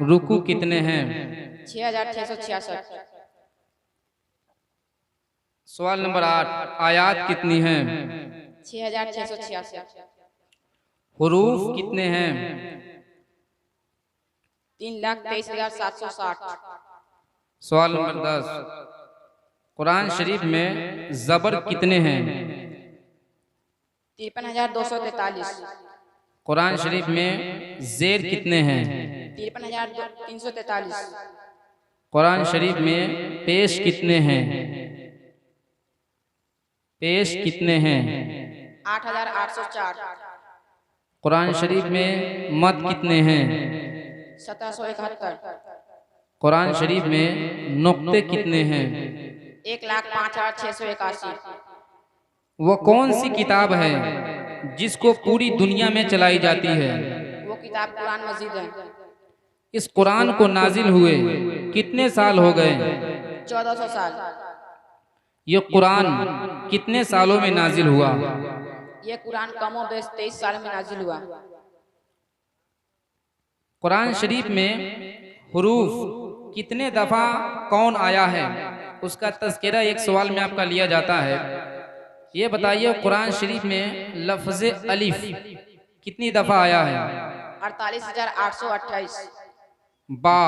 रुकू कितने हैं? 6666। सवाल नंबर 8, आयात कितनी हैं? 6666। हुरूफ कितने हैं? 3,23,760। सवाल नंबर 10, कुरान शरीफ में ज़बर कितने हैं? 53,243। कुरान शरीफ में ज़ेर कितने हैं? 53,343। कुरान शरीफ में पेश कितने हैं? पेश कितने हैं? 8,804। कुरान शरीफ में मत कितने हैं? 1771। कुरान शरीफ में नुक्ते कितने हैं? 1,05,681। वो कौन सी किताब है जिसको पूरी दुनिया में चलाई जाती है? वो किताब कुरान मजीद है। इस कुरान को नाजिल हुए कितने साल हो गए? 1400 साल। ये कुरान कितने सालों में नाजिल हुआ? ये कुरान कमो बेश 23 साल में नाजिल हुआ। कुरान शरीफ में हुरूफ कितने दफा कौन आया है, उसका तज़किरा एक सवाल में आपका लिया जाता है। ये बताइए कुरान शरीफ में लफ्ज़ अलिफ कितनी दफा आया है? 48,828। बा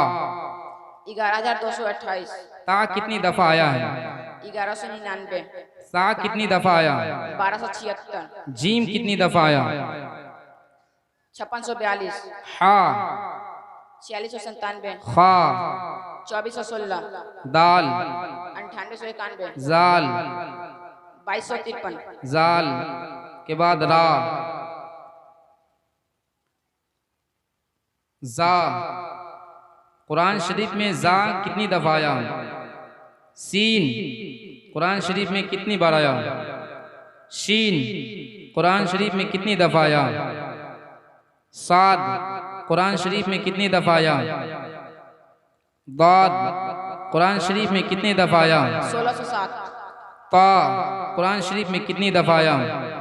11,228। ता कितनी दफा आया है? 1199। सा कितनी दफा आया? 1276। जीम कितनी दफा आया? 5642। हा 4697। खा 2416। दाल 9891। जाल 2253। जाल के बाद रा जा। कुरान शरीफ में जा कितनी दफा आया? सीन कुरान शरीफ में कितनी बार आया? शीन कुरान शरीफ में कितनी दफा आया? साद कुरान शरीफ में कितनी दफा आया? दाद कुरान शरीफ में कितनी दफा आया? 1607। ता कुरान शरीफ में कितनी दफा आया?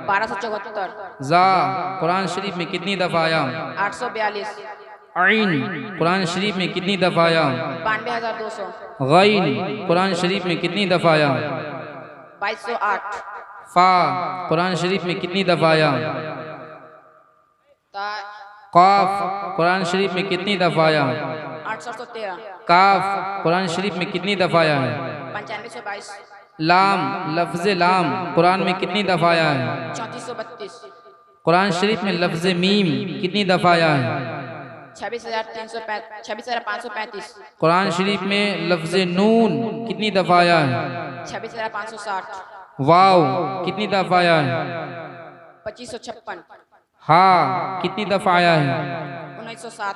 1274। जा कुरान शरीफ में कितनी दफा आया? 842। आइन कुरान शरीफ में कितनी दफा आया? 92,200। गैन कुरान शरीफ में कितनी दफा आया? 2208। फा कुरान शरीफ में कितनी दफा आया? ता काफ कुरान शरीफ में कितनी दफा आया? 813। काफ कुरान शरीफ में कितनी दफा आया है? 9522। लाम लफ्ज़ लाम कुरान में कितनी दफा आया है? 3432। कुरान शरीफ में लफ्ज़ मीम कितनी दफा आया है? 26,535। कुरान शरीफ में लफ्ज़ नून कितनी दफा आया है? 26,560। वाव कितनी दफा आया है? 2556। हा कितनी दफा आया है? 1907।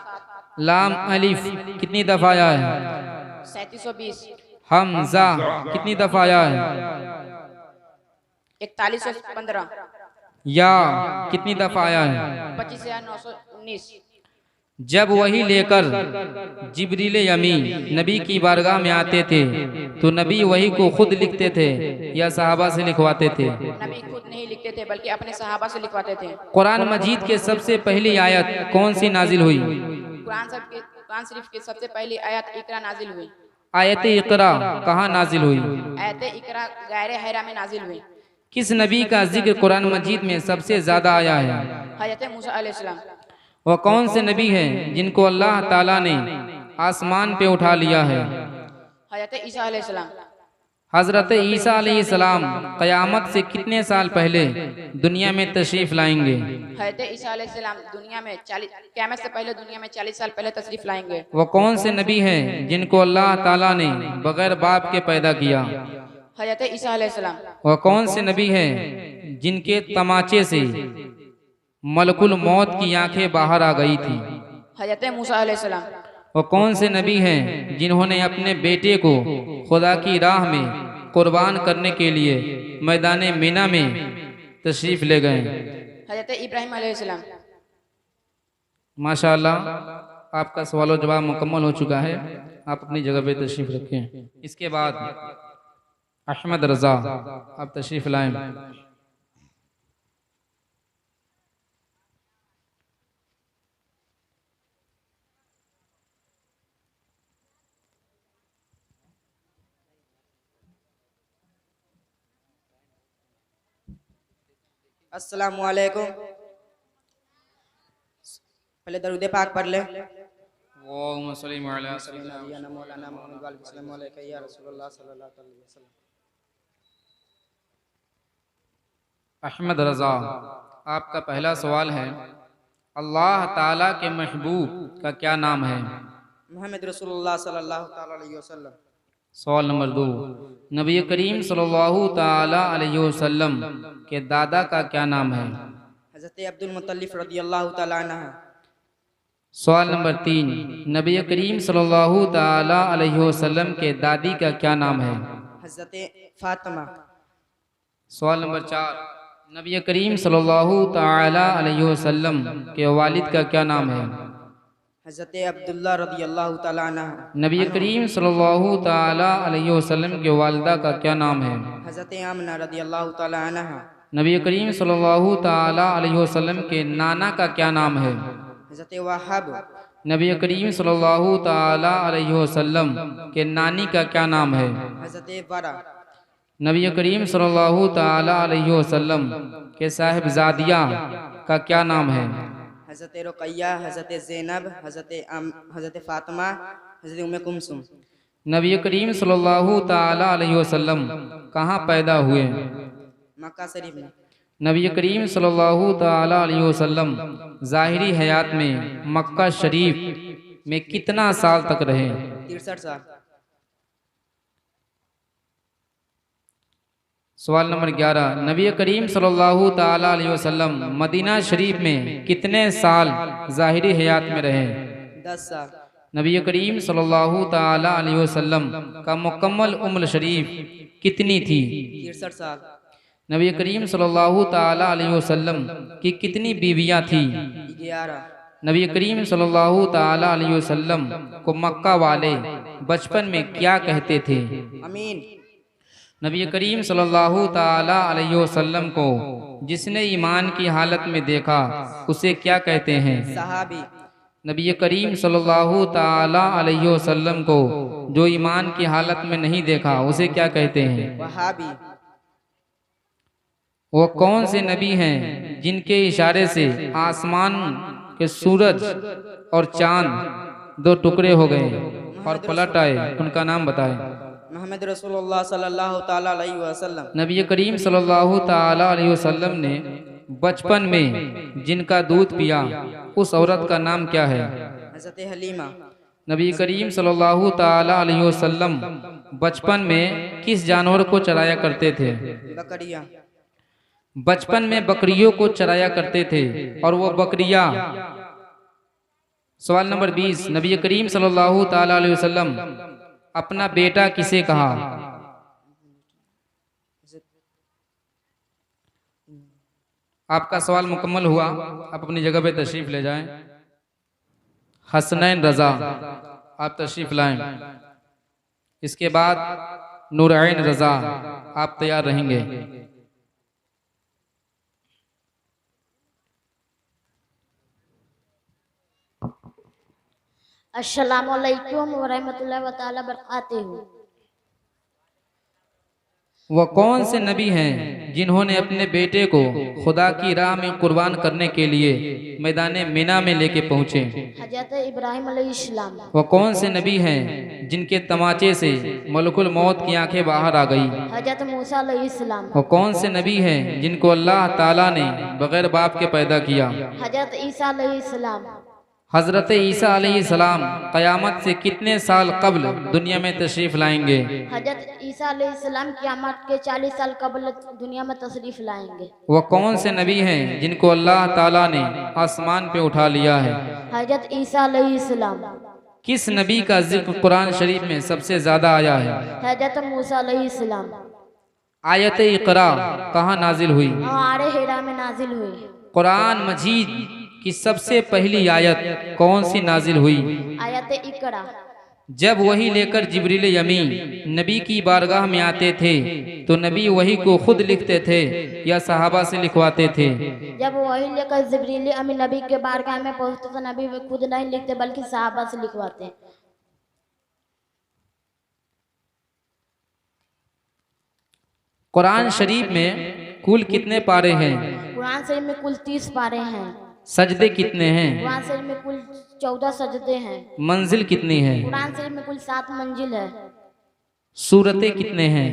लाम अलिफ कितनी दफा आया है? 3720। हमजा कितनी दफा आया है? 4115। या कितनी दफा आया है? 25,919। जब वही लेकर जिब्रील यमी नबी की बारगाह में आते थे तो नबी वही को खुद लिखते थे या सहाबा से लिखवाते थे? नबी खुद नहीं लिखते थे बल्कि अपने सहाबा से लिखवाते थे। कुरान मजीद के सबसे पहली आयत कौन सी नाजिल हुई? कुरान शरीफ की सबसे पहली आयत इकरा नाजिल हुई। आयत इकरा कहाँ नाजिल हुई? आयत इकरा गैर हैरा में नाजिल हुई। किस नबी का जिक्र कुरान मजीद में सबसे ज्यादा आया है? हज़रत मूसा अलैहिस्सलाम। वह कौन से नबी हैं जिनको अल्लाह ताला ने आसमान पे उठा लिया है? हज़रत ईसा अलैहिस्सलाम। हजरत ईसा अलैहिस्सलाम क़यामत से कितने साल पहले दुनिया में तशरीफ लाएंगे? हज़रत ईसा अलैहिस्सलाम दुनिया में 40 क़यामत से पहले दुनिया में 40 साल पहले तशरीफ लाएंगे। वह कौन से नबी हैं जिनको अल्लाह ताला ने बगैर बाप के पैदा किया? हज़रत ईसा अलैहिस्सलाम। वह कौन से नबी हैं जिनके तमाचे से मलकुल मौत की आंखें बाहर आ गई थी। हजरत मूसा अलैहिस्सलाम। वो कौन से नबी हैं जिन्होंने अपने बेटे को खुदा की राह में कुर्बान करने के लिए मैदान मीना में तशरीफ ले गए? हजरत इब्राहिम अलैहिस्सलाम। माशाअल्लाह, आपका सवाल और जवाब मुकम्मल हो चुका है। आप अपनी जगह पे तशरीफ रखें। इसके बाद अहमद रजा, आप तशरीफ लाएं। अस्सलामु अलैकुम। पहले दरूद पाक पढ़ ले। अहमद रजा, आपका पहला सवाल है, अल्लाह ताला के महबूब का क्या नाम है? मोहम्मद रसूलुल्लाह सल्लल्लाहु ताला अलैहि वसल्लम। सवाल नंबर 2, नबी करीम सल्लल्लाहु ताला अलैहि वसल्लम के दादा का क्या नाम है? हज़रत अब्दुल मुत्तलिफ रदियल्लाहु ताला अन्हा। सवाल नंबर 3, नबी करीम सल्लल्लाहु ताला अलैहि वसल्लम के दादी का क्या नाम है? हज़रत फातिमा। सवाल नंबर 4, नबी करीम सल्लल्लाहु ताला अलैहि वसल्लम के वालिद का क्या नाम है? हज़रत अब्दुल्ला रदियल्लाहु ताला अन्हा। नबी करीम सल्लल्लाहु ताला अलैहि वसल्लम के वालिदा का क्या नाम है? हज़रत आमना रदियल्लाहु ताला अन्हा। नबी करीम सल्लल्लाहु ताला अलैहि वसल्लम के नाना का क्या नाम है? हज़रत वहाब। नबी करीम सल्लल्लाहु ताला अलैहि वसल्लम के नानी का क्या नाम है? हज़रत वरा। नबी करीम सल्लल्लाहु ताला अलैहि वसल्लम के साहिबजादिया का क्या नाम है? हज़रत रुक़ैया, हज़रत ज़ैनब, हज़रत फातिमा, हज़रत उम्मे कुलसूम। नबी करीम सल्लल्लाहु ताला अलैहि वसल्लम कहाँ पैदा हुए? मक्का शरीफ में। नबी करीम सल्लल्लाहु ताला अलैहि वसल्लम ज़ाहिरी हयात में मक्का शरीफ में कितना साल तक रहे? 63 साल। सवाल नंबर 11, नबी करीम सल्लल्लाहु ताला अलैहि वसल्लम मदीना शरीफ में कितने साल ज़ाहिरी हयात में रहे? 10 साल। नबी करीम सल्लल्लाहु ताला अलैहि वसल्लम का मुकम्मल उम्र शरीफ कितनी थी? 63 साल। नबी करीम सल्लल्लाहु ताला अलैहि वसल्लम की कितनी बीवियां थी? 11। नबी करीम सल्लल्लाहु ताला अलैहि वसल्लम को मक्का वाले बचपन में क्या कहते थे? अमीन। नबी करीम सल्लल्लाहु ताला अलैहि वसल्लम को जिसने ईमान की हालत में देखा उसे क्या कहते हैं? सहाबी। नबी करीम सल्लल्लाहु ताला अलैहि वसल्लम को जो ईमान की हालत में नहीं देखा उसे क्या कहते हैं? वहाबी। वो कौन से नबी हैं जिनके इशारे से आसमान के सूरज और चांद दो टुकड़े हो गए और पलट आए? उनका नाम बताएं। मोहम्मद रसूलुल्लाह सल्लल्लाहु ताला अलैहि वसल्लम। नबी करीम सल्लल्लाहु ताला अलैहि वसल्लम ने बचपन में जिनका दूध पिया उस औरत का नाम क्या है? हज़रत हलीमा। नबी करीम सल्लल्लाहु ताला अलैहि वसल्लम बचपन में किस जानवर को चराया करते थे? बकरिया। बचपन में बकरियों को चराया करते थे और वो बकरियां। सवाल नंबर 20, नबी करीम सल्लल्लाहु ताला अलैहि वसल्लम अपना बेटा किसे कहा? आपका सवाल मुकम्मल हुआ, आप अपनी जगह पे तशरीफ ले जाएं। हसनैन रजा, आप तशरीफ लाएं। इसके बाद नूरैन रजा, आप तैयार रहेंगे। अस्सलामु अलैकुम व रहमतुल्लाहि व तआला बरकातहू। वह कौन से नबी हैं जिन्होंने अपने बेटे को खुदा की राह में कुर्बान करने के लिए मैदान मीना में लेके पहुंचे? हजरत इब्राहिम अलैहिस्सलाम। वह कौन से नबी हैं जिनके तमाचे से मलकुल मौत की आंखें बाहर आ गई? हजरत मूसा अलैहिस्सलाम। वह कौन से नबी हैं जिनको अल्लाह ताला ने बगैर बाप के पैदा किया? हजरत ईसा अलैहिस्सलाम। हज़रत ईसा अलैहिस्सलाम क़यामत से कितने साल कब्ल दुनिया में तशरीफ़ लाएंगे? हजरत ईसा अलैहिस्सलाम क़यामत के 40 साल कबल दुनिया में तशरीफ लाएंगे। वह कौन से नबी हैं जिनको अल्लाह ताला ने आसमान पे उठा लिया है? हजरत ईसा अलैहिस्सलाम। किस नबी का जिक्र कुरान शरीफ में सबसे ज़्यादा आया है? हजरत मूसा अलैहिस्सलाम। आयत इक़रा कहाँ नाजिल हुई? आरे हिरा में नाजिल हुई। कुरान मजीद की सबसे पहली आयत कौन सी नाजिल हुई? आयत इकरा। जब वही लेकर जिब्रील यमीन नबी की बारगाह में आते थे तो नबी वही को खुद लिखते थे या सहाबा से लिखवाते थे? जब वही लेकर जिब्रील अमीन नबी के बारगाह में पहुंचते तो नबी खुद नहीं लिखते बल्कि सहाबा से लिखवाते। कुरान शरीफ में कुल कितने पारे हैं? कुरान शरीफ में कुल 30 पारे हैं। सजदे कितने हैं? कुरान शरीफ में कुल 14 सजदे हैं। मंजिल कितनी है? कुरान शरीफ में कुल 7 मंजिल है। सूरतें कितने हैं?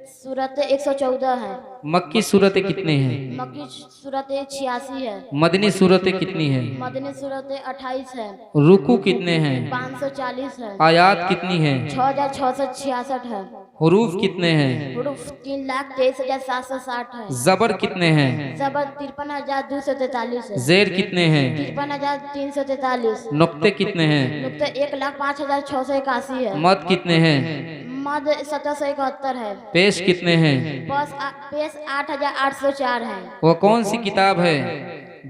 सूरत 114 है। मक्की सूरतें कितने हैं? मक्की सूरत 86 है। मदनी सूरतें कितनी हैं? मदनी सूरत 28 है। रुकू कितने हैं? 540 है। आयात कितनी हैं? 6666 है। हुरूफ कितने हैं? हुरूफ 3,23,760 है। जबर कितने हैं? जबर 53,243 है। जेर कितने हैं? 53,343। नुक्ते कितने हैं? नुक्ते 1,05,681 है। मद कितने हैं? मद 1771 है। पेश कितने हैं? पेश 8,804 है। वह कौन सी किताब है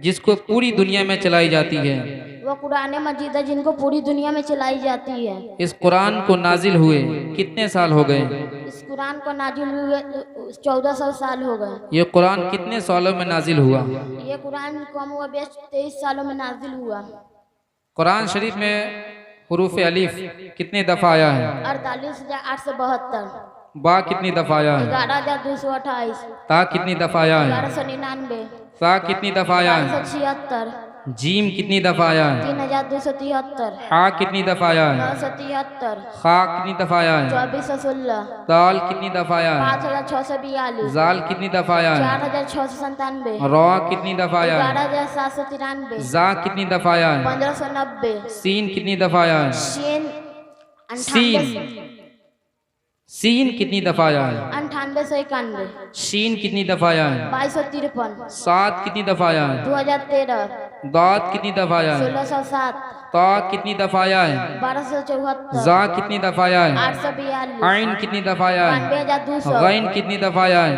जिसको पूरी दुनिया में चलाई जाती है? वो कुरान मजीद है जिनको पूरी दुनिया में चलाई जाती है। इस कुरान को नाजिल हुए कितने साल हो गए? इस कुरान को नाजिल हुए 1400 साल हो गए। ये कुरान कितने सालों में नाजिल हुआ? ये कुरान कम हुआ 23 सालों में नाजिल हुआ। कुरान शरीफ में हुरूफ अलिफ कितने दफा आया है? 48,872। बा कितनी दफा आया है? 11,228। ता कितनी दफा आया है? 1199। सा कितनी दफा आया है? 576। जीम कितनी दफा आया है? 3,273। हा कितनी दफा आया है? 973। खा कितनी दफा आया है? 2416। दाल कितनी दफा आया है? 5,642। जाल कितनी दफा आया है? 4,697। रॉ कितनी दफा आया है? 11,793। जा कितनी दफा आया है? 1590। सीन कितनी दफा आया है? शीन सीन कितनी दफा आया है? 9891। शीन कितनी दफा आया है? 2253। सात कितनी दफा आया है? 2013। दाद कितनी दफा आया है? 1607। ता कितनी दफा आया है? 1274। जा कितनी दफा आया है? 842। आइन कितनी दफा आया है? 92,200। गैन कितनी दफा आया है?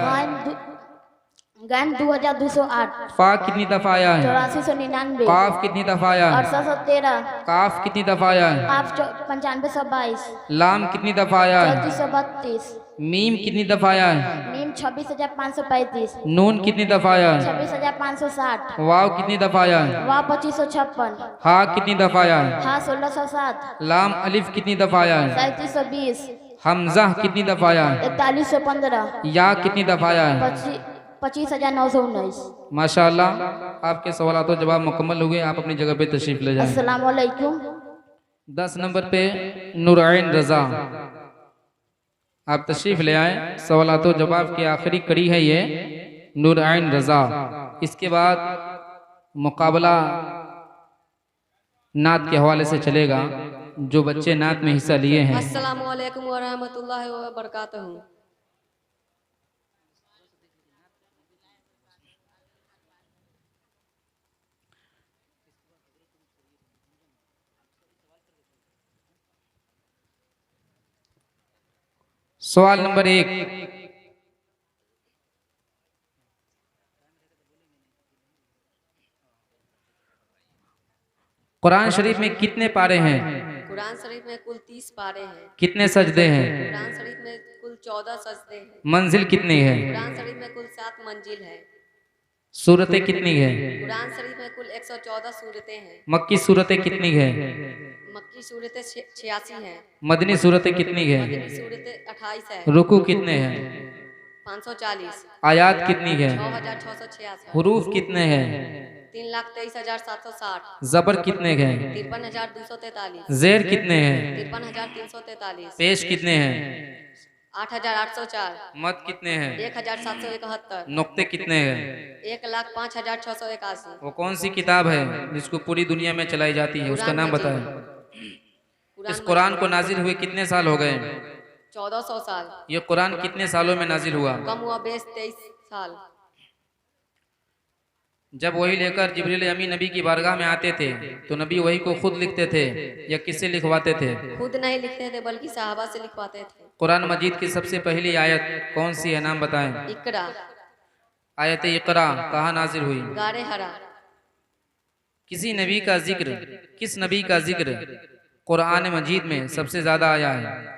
गैन 2208। फा कितनी दफा आया है? 8499। काफ कितनी दफा आया है? 813। काफ कितनी दफा आया है? आप 9522। लाम कितनी दफा आया है? 3432। मीम कितनी दफा आया है? मीम 26,535। नून कितनी दफा आया है? 26,560। वाव कितनी दफा आया है? वाह 2556। हा कितनी दफा आया है? हाँ 1607। लाम अलिफ कितनी दफा आया है? 3720। हमजा कितनी दफा आया है? 4115। या कितनी दफा आया है? 25,919। माशाअल्लाह, आपके सवाल तो जवाब मुकम्मल हो गए। आप अपनी जगह पे तशरीफ ले जाएं। अस्सलाम वालेकुम। 10 नंबर पे नूराइन रजा, आप तशरीफ ले आए। सवाल तो जवाब की आखिरी कड़ी है ये नूराइन रजा। इसके बाद मुकाबला नात के हवाले से चलेगा। जो बच्चे नात में हिस्सा लिए हैं, अस्सलाम वालेकुम व रहमतुल्लाहि व बरकातहू। सवाल नंबर 1, कुरान शरीफ में कितने पारे हैं? कुरान शरीफ में कुल 30 पारे हैं। कितने सजदे हैं? कुरान शरीफ में कुल 14 सजदे हैं। मंजिल कितनी है? कुरान शरीफ में कुल 7 मंजिल है। सूरतें कितनी है? कुरान शरीफ में कुल 114 सूरतें हैं। मक्की सूरतें कितनी है? मक्की सूरतें 86 हैं। मदनी सूरतें कितनी है? मदनी सूरतें 28 है। रुकू कितने हैं? 540। आयात कितनी है? 9666। हुरूफ कितने हैं? 3,23,760। जबर कितने हैं? 53,243। जेर कितने हैं? 53,343। पेश कितने हैं? 8804, मत कितने हैं? 1771, नुक्ते कितने हैं? 1,05,681। वो कौन सी किताब है जिसको पूरी दुनिया में चलाई जाती है, उसका नाम बताएं। इस कुरान को नाजिल हुए कितने साल हो गए? 1400 साल। ये कुरान कितने सालों में नाजिल हुआ? कम हुआ बेस 23 साल। जब वही लेकर जिब्रील अमीन नबी की बारगाह में आते थे तो नबी वही को खुद लिखते थे या किससे लिखवाते थे? खुद नहीं लिखते थे बल्कि साहबा से लिखवाते थे। कुरान मजीद की सबसे पहली आयत कौन सी है, नाम बताएं। इकरा, आयत इकरा कहाँ नाजिल हुई? गारे हरा। किसी नबी का जिक्र, किस नबी का जिक्र कुरान मजीद में सबसे ज्यादा आया है?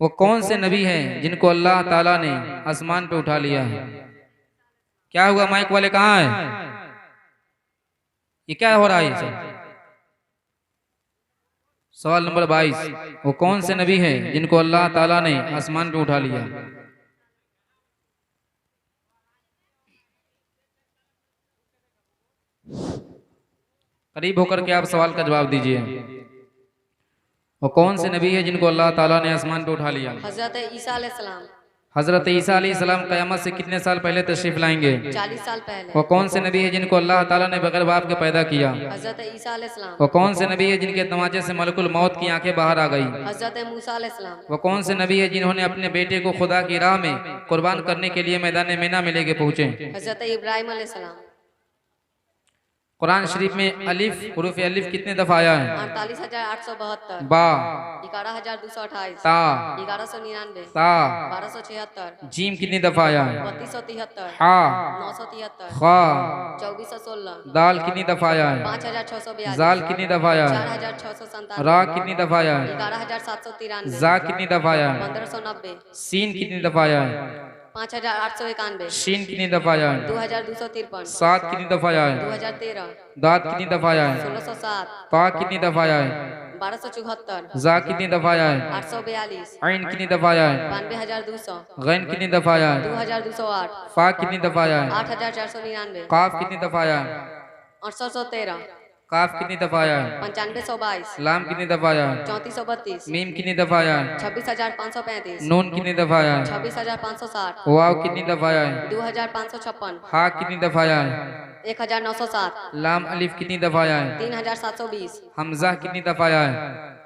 वो कौन से नबी हैं जिनको अल्लाह ताला ने आसमान पे उठा लिया है? क्या हुआ, माइक वाले कहाँ हैं? ये क्या हो रहा है सर? सवाल नंबर 22, वो कौन से नबी हैं जिनको अल्लाह ताला ने आसमान पे उठा लिया? करीब होकर के आप सवाल का जवाब दीजिए। वो कौन से नबी है जिनको अल्लाह ताला ने आसमान पे उठा लिया? हजरत ईसा अलैहिस्सलाम। हजरत ईसा अलैहिस्सलाम क़यामत से कितने साल पहले तशरीफ लाएंगे? 40 साल पहले। वो कौन से नबी है जिनको अल्लाह ताला ने बगैर बाप के पैदा किया? हजरत ईसा अलैहिस्सलाम। वो कौन से नबी है जिनके तमाचे से मलकुल मौत की आंखें बाहर आ गई? हजरत मूसा अलैहिस्सलाम। वो कौन से नबी है जिन्होंने अपने बेटे को खुदा की राह में कुर्बान करने के लिए मैदान मीना में लेके पहुंचे? हजरत इब्राहिम अलैहिस्सलाम। कुरान शरीफ में अलिफ, हुरूफ अलिफ कितने दफा आया है? 48,872, बा, 11,228, ता, 1199, ता, 1276, जीम कितनी दफा आया है? 3273, हा, 973, खा, 2416, दाल कितनी दफा आया है? 5642, जाल कितनी दफा आया है? 4697, रा कितनी दफा आया है? 11793, जा कितनी दफा आया है? 1590, सीन कितनी दफा आया है? 5891, शीन कितनी दफा आया है? 2253, सात कितनी दफा आया है? 2013, दाद कितनी दफा आया है? 1607, पा कितनी दफा आया है? 1274, जा कितनी दफा आया है? 842, आइन कितनी दफा आया है? 92200, गैन कितनी दफा आया है? 2208, फा कितनी दफा आया है? 8499, काफ कितनी दफा आया है? 813, काफ कितनी दफा आया है? 9522, लाम कितनी दफा आया है? 3432, मीम कितनी दफा आया है? 26535, नून कितनी दफा आया है? 26560, वाव कितनी दफा आया है? 2556, हा कितनी दफा आया है? 1907, लाम अलिफ कितनी दफा आया है? 3720, हमजा कितनी दफा आया है?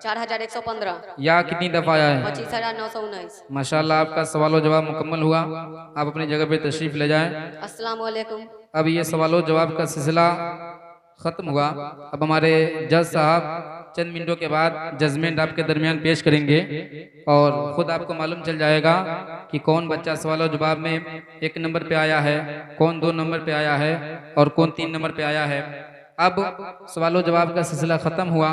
4115, या कितनी दफा आया है? 25919। माशाल्लाह, आपका सवाल और जवाब मुकम्मल हुआ। आप अपनी जगह पे तशरीफ ले जाएं। अस्सलाम वालेकुम। अब ये सवाल और जवाब का सिलसिला ख़त्म हुआ। अब हमारे जज साहब चंद मिनटों के बाद जजमेंट आपके दरमियान पेश करेंगे और ख़ुद आपको मालूम चल जाएगा कि कौन बच्चा सवाल और जवाब में 1 नंबर पे आया है, कौन 2 नंबर पे आया है और कौन 3 नंबर पे आया है। अब सवाल और जवाब का सिलसिला ख़त्म हुआ।